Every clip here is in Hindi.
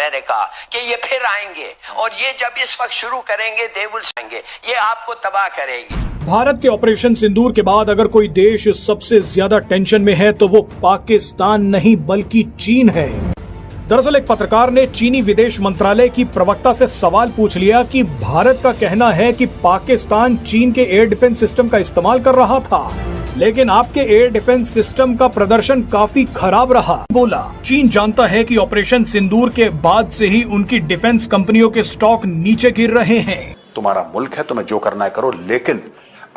मैंने कहा कि ये फिर आएंगे और ये जब इस वक्त शुरू करेंगे दे विल आएंगे, ये आपको तबाह करेंगे। भारत के ऑपरेशन सिंदूर के बाद अगर कोई देश सबसे ज्यादा टेंशन में है तो वो पाकिस्तान नहीं बल्कि चीन है। दरअसल एक पत्रकार ने चीनी विदेश मंत्रालय की प्रवक्ता से सवाल पूछ लिया कि भारत का कहना है कि पाकिस्तान चीन के एयर डिफेंस सिस्टम का इस्तेमाल कर रहा था, लेकिन आपके एयर डिफेंस सिस्टम का प्रदर्शन काफी खराब रहा। बोला, चीन जानता है कि ऑपरेशन सिंदूर के बाद से ही उनकी डिफेंस कंपनियों के स्टॉक नीचे गिर रहे हैं। तुम्हारा मुल्क है, तुम्हें जो करना है करो, लेकिन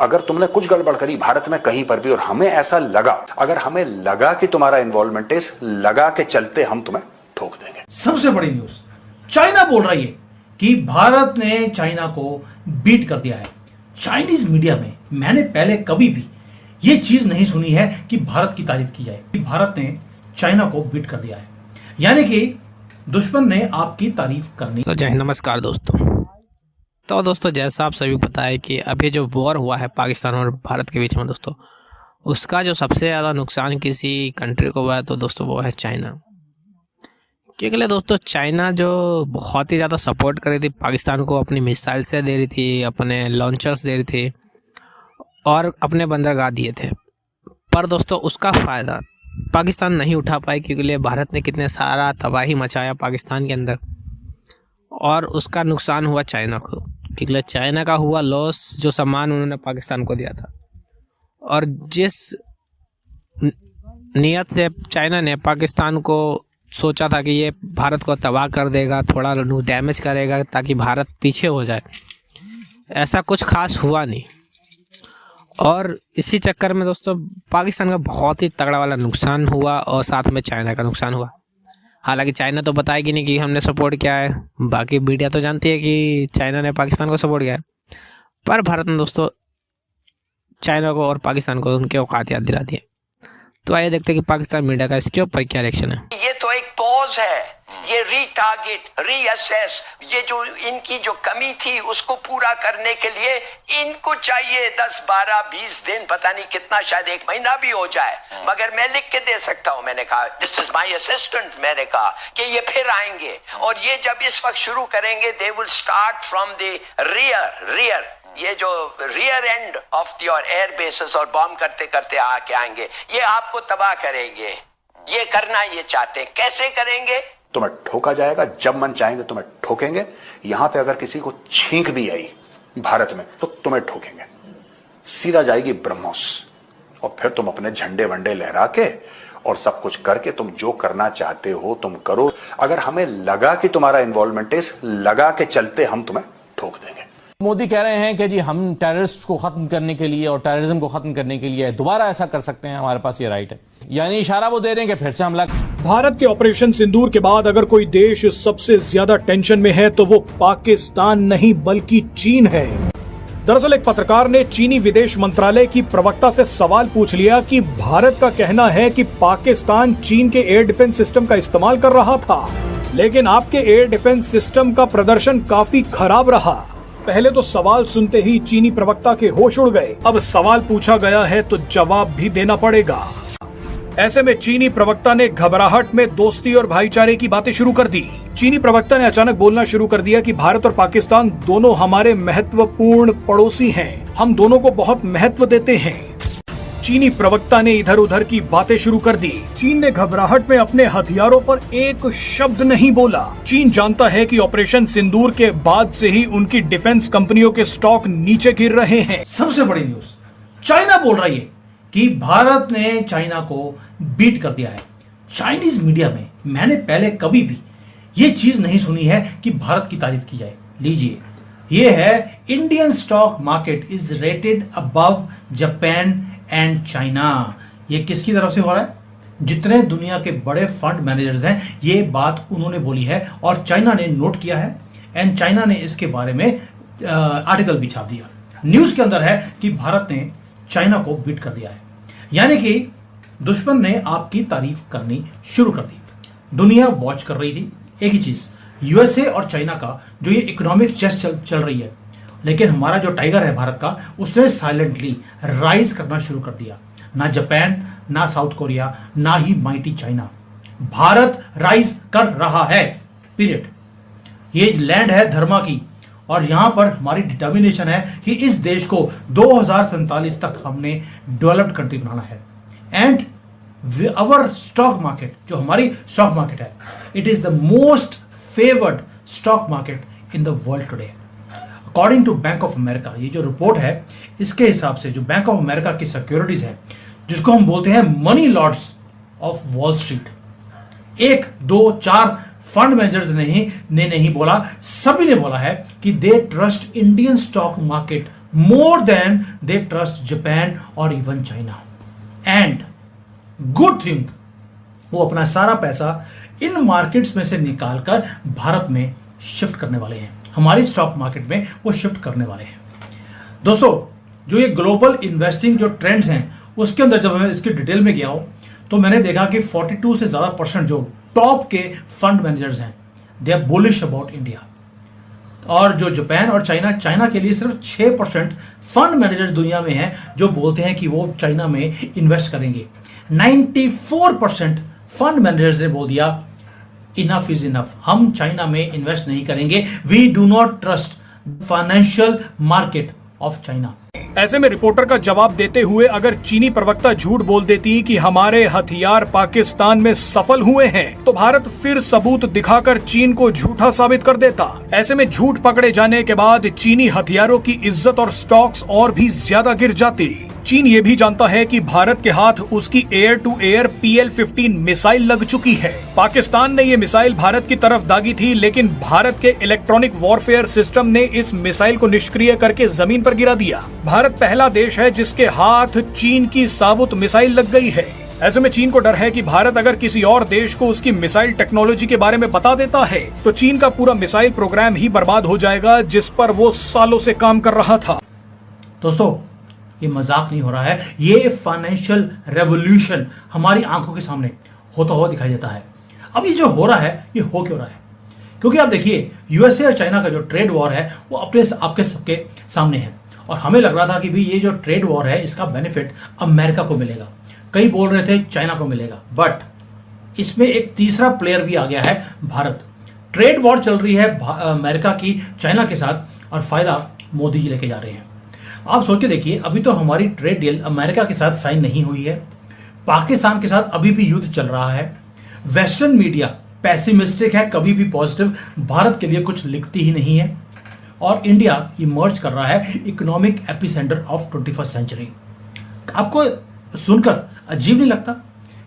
अगर तुमने कुछ गड़बड़ करी भारत में कहीं पर भी और हमें ऐसा लगा, अगर हमें लगा कि तुम्हारा इन्वॉल्वमेंट है, लगा के चलते हम तुम्हें ठोक देंगे। सबसे बड़ी न्यूज, चाइना बोल रही है कि भारत ने चाइना को बीट कर दिया है। चाइनीज मीडिया में मैंने पहले कभी भी ये चीज नहीं सुनी है कि भारत की तारीफ की जाए कि भारत ने चाइना को बीट कर दिया है, यानी कि दुश्मन ने आपकी तारीफ करनी। तो जय नमस्कार दोस्तों। तो दोस्तों जैसा आप सभी को पता है कि अभी जो वॉर हुआ है पाकिस्तान और भारत के बीच में दोस्तों, उसका जो सबसे ज़्यादा नुकसान किसी कंट्री को हुआ है तो दोस्तों वो है चाइना। क्योंकि दोस्तों चाइना जो बहुत ही ज़्यादा सपोर्ट कर रही थी पाकिस्तान को, अपनी मिसाइल से दे रही थी, अपने लॉन्चर्स दे रही थी और अपने बंदरगाह दिए थे, पर दोस्तों उसका फ़ायदा पाकिस्तान नहीं उठा पाए क्योंकि भारत ने कितने सारा तबाही मचाया पाकिस्तान के अंदर और उसका नुकसान हुआ चाइना को। क्योंकि चाइना का हुआ लॉस, जो सामान उन्होंने पाकिस्तान को दिया था और जिस नियत से चाइना ने पाकिस्तान को सोचा था कि ये भारत को तबाह कर देगा, थोड़ा डैमेज करेगा ताकि भारत पीछे हो जाए, ऐसा कुछ खास हुआ नहीं। और इसी चक्कर में दोस्तों पाकिस्तान का बहुत ही तगड़ा वाला नुकसान हुआ और साथ में चाइना का नुकसान हुआ। हालांकि चाइना तो बताएगी नहीं कि हमने सपोर्ट किया है, बाकी मीडिया तो जानती है कि चाइना ने पाकिस्तान को सपोर्ट किया है, पर भारत ने दोस्तों चाइना को और पाकिस्तान को उनके औकात याद दिला दिए। तो आइए देखते हैं कि पाकिस्तान मीडिया का इसके ऊपर क्या रिएक्शन है। ये तो एक पॉज है, ये रीटारगेट, रीअसेस, ये जो इनकी जो कमी थी उसको पूरा करने के लिए इनको चाहिए 10, 12, 20 दिन, पता नहीं कितना, शायद 1 महीना भी हो जाए, मगर मैं लिख के दे सकता हूं। मैंने कहा दिस इज माय असिस्टेंट, मैंने कहा कि ये फिर आएंगे और ये जब इस वक्त शुरू करेंगे they will start from the rear, ये जो rear end of your air bases और बॉम्ब करते करते आके आएंगे, ये आपको तबाह करेंगे। ये करना ये चाहते हैं, कैसे करेंगे? तुम्हें ठोका जाएगा, जब मन चाहेंगे तुम्हें ठोकेंगे। यहां पे अगर किसी को छींक भी आई भारत में तो तुम्हें ठोकेंगे, सीधा जाएगी ब्रह्मोस और फिर तुम अपने झंडे वंडे लहरा के और सब कुछ करके तुम जो करना चाहते हो तुम करो। अगर हमें लगा कि तुम्हारा इन्वॉल्वमेंट है, लगा के चलते हम तुम्हें ठोक देंगे। मोदी कह रहे हैं कि जी हम टेररिस्ट को खत्म करने के लिए और टेररिज्म को खत्म करने के लिए दोबारा ऐसा कर सकते हैं, हमारे पास ये राइट है, यानी इशारा वो दे रहे हैं कि फिर से हमला। भारत के ऑपरेशन सिंदूर के बाद अगर कोई देश सबसे ज्यादा टेंशन में है तो वो पाकिस्तान नहीं बल्कि चीन है। दरअसल एक पत्रकार ने चीनी विदेश मंत्रालय की प्रवक्ता से सवाल पूछ लिया कि भारत का कहना है कि पाकिस्तान चीन के एयर डिफेंस सिस्टम का इस्तेमाल कर रहा था, लेकिन आपके एयर डिफेंस सिस्टम का प्रदर्शन काफी खराब रहा। पहले तो सवाल सुनते ही चीनी प्रवक्ता के होश उड़ गए, अब सवाल पूछा गया है तो जवाब भी देना पड़ेगा। ऐसे में चीनी प्रवक्ता ने घबराहट में दोस्ती और भाईचारे की बातें शुरू कर दी। चीनी प्रवक्ता ने अचानक बोलना शुरू कर दिया कि भारत और पाकिस्तान दोनों हमारे महत्वपूर्ण पड़ोसी हैं, हम दोनों को बहुत महत्व देते हैं। चीनी प्रवक्ता ने इधर उधर की बातें शुरू कर दी। चीन ने घबराहट में अपने हथियारों पर एक शब्द नहीं बोला। चीन जानता है कि ऑपरेशन सिंदूर के बाद से ही उनकी डिफेंस कंपनियों के स्टॉक नीचे गिर रहे हैं। सबसे बड़ी न्यूज, चाइना बोल रही है कि भारत ने चाइना को बीट कर दिया है। चाइनीज मीडिया में मैंने पहले कभी भी ये चीज नहीं सुनी है कि भारत की तारीफ की जाए। लीजिए, ये है Indian stock market is rated above Japan and China. ये किसकी तरफ से हो रहा है? जितने दुनिया के बड़े फंड मैनेजर्स हैं ये बात उन्होंने बोली है और चाइना ने नोट किया है एंड चाइना ने इसके बारे में आर्टिकल भी छाप दिया। न्यूज के अंदर है कि भारत ने चाइना को बीट कर दिया है, यानी कि दुश्मन ने आपकी तारीफ करनी शुरू कर दी। दुनिया वॉच कर रही थी एक ही चीज, यूएसए और चाइना का जो ये इकोनॉमिक चेस चल रही है, लेकिन हमारा जो टाइगर है भारत का, उसने साइलेंटली राइज करना शुरू कर दिया। ना जापान, ना साउथ कोरिया, ना ही माइटी चाइना, भारत राइज कर रहा है। पीरियड। ये लैंड है धर्मा की, और यहां पर हमारी डिटर्मिनेशन है कि इस देश को 2047 तक हमने डेवलप्ड कंट्री बनाना है। एंड अवर स्टॉक मार्केट, जो हमारी स्टॉक मार्केट है, it is the most favoured stock market in the world today according to bank of America. ये जो रिपोर्ट है, इसके हिसाब से जो बैंक ऑफ अमेरिका की सिक्योरिटीज है, जिसको हम बोलते हैं money lords of wall street, 1, 2, 4 fund managers ने नहीं बोला, सभी ने बोला है कि they trust Indian stock market more than they trust Japan और even China. And good thing, वो अपना सारा पैसा इन मार्केट्स में से निकालकर भारत में शिफ्ट करने वाले हैं, हमारी स्टॉक मार्केट में वो शिफ्ट करने वाले हैं। दोस्तों, जो ये ग्लोबल इन्वेस्टिंग जो ट्रेंड्स हैं, उसके अंदर जब मैं इसकी डिटेल में गया हूं तो मैंने देखा कि 42 से ज्यादा % जो टॉप के फंड मैनेजर्स हैं, they are bullish about India. और जो जापान और चाइना के लिए सिर्फ 6% फंड मैनेजर्स दुनिया में हैं जो बोलते हैं कि वो चाइना में इन्वेस्ट करेंगे। 94% फंड मैनेजर्स ने बोल दिया इनफ इज इनफ, हम चाइना में इन्वेस्ट नहीं करेंगे, we do not trust financial market of China. ऐसे में रिपोर्टर का जवाब देते हुए अगर चीनी प्रवक्ता झूठ बोल देती कि हमारे हथियार पाकिस्तान में सफल हुए हैं, तो भारत फिर सबूत दिखाकर चीन को झूठा साबित कर देता। ऐसे में झूठ पकड़े जाने के बाद चीनी हथियारों की इज्जत और स्टॉक्स और भी ज्यादा गिर जाती। चीन ये भी जानता है कि भारत के हाथ उसकी air to air PL-15 missile लग चुकी है। पाकिस्तान ने ये मिसाइल भारत की तरफ दागी थी, लेकिन भारत के इलेक्ट्रॉनिक वॉरफेयर सिस्टम ने इस मिसाइल को निष्क्रिय करके जमीन पर गिरा दिया। भारत पहला देश है जिसके हाथ चीन की साबुत मिसाइल लग गई है। ऐसे में चीन को डर है कि भारत अगर किसी और देश को उसकी मिसाइल टेक्नोलॉजी के बारे में बता देता है तो चीन का पूरा मिसाइल प्रोग्राम ही बर्बाद हो जाएगा, जिस पर वो सालों से काम कर रहा था। दोस्तों, ये मजाक नहीं हो रहा है, ये फाइनेंशियल रेवोल्यूशन हमारी आंखों के सामने होता हुआ दिखाई देता है। अब ये जो हो रहा है, ये हो क्यों रहा है? क्योंकि आप देखिए, यूएसए और चाइना का जो ट्रेड वॉर है वो आपके सबके सामने है, और हमें लग रहा था कि भी ये जो ट्रेड वॉर है इसका बेनिफिट अमेरिका को मिलेगा, कई बोल रहे थे चाइना को मिलेगा, बट इसमें एक तीसरा प्लेयर भी आ गया है, भारत। ट्रेड वॉर चल रही है अमेरिका की चाइना के साथ, और फायदा मोदी जी लेके जा रहे हैं। आप सोच के देखिए, अभी तो हमारी ट्रेड डील अमेरिका के साथ साइन नहीं हुई है, पाकिस्तान के साथ अभी भी युद्ध चल रहा है, वेस्टर्न मीडिया पैसिमिस्टिक है, कभी भी पॉजिटिव भारत के लिए कुछ लिखती ही नहीं है, और इंडिया इमर्ज कर रहा है economic epicentre of 21st century. आपको सुनकर अजीब नहीं लगता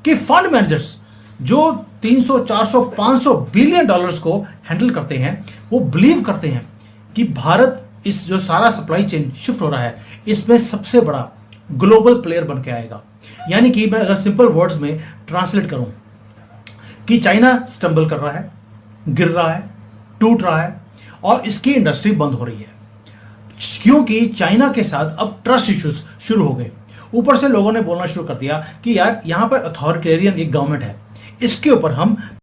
कि फंड मैनेजर्स जो 300, 400, 500 बिलियन डॉलर्स को हैंडल करते हैं, वो बिलीव करते हैं कि भारत इस जो सारा सप्लाई चेन शिफ्ट हो रहा है, इसमें सबसे बड़ा ग्लोबल प्लेयर बन के आएगा। यानी कि मैं अगर सिंपल वर्ड्स में ट्रांसलेट करूं कि चाइना स्टंबल कर रहा है, गिर रहा है, टूट रहा है, और इसकी इंडस्ट्री बंद हो रही है, क्योंकि चाइना के साथ अब ट्रस्ट इश्यूज शुरू हो गए। ऊपर से लोगों ने बोलना शुरू कर दिया कि यार, यहां पर अथॉरिटेरियन एक गवर्नमेंट है, इसके ऊपर हम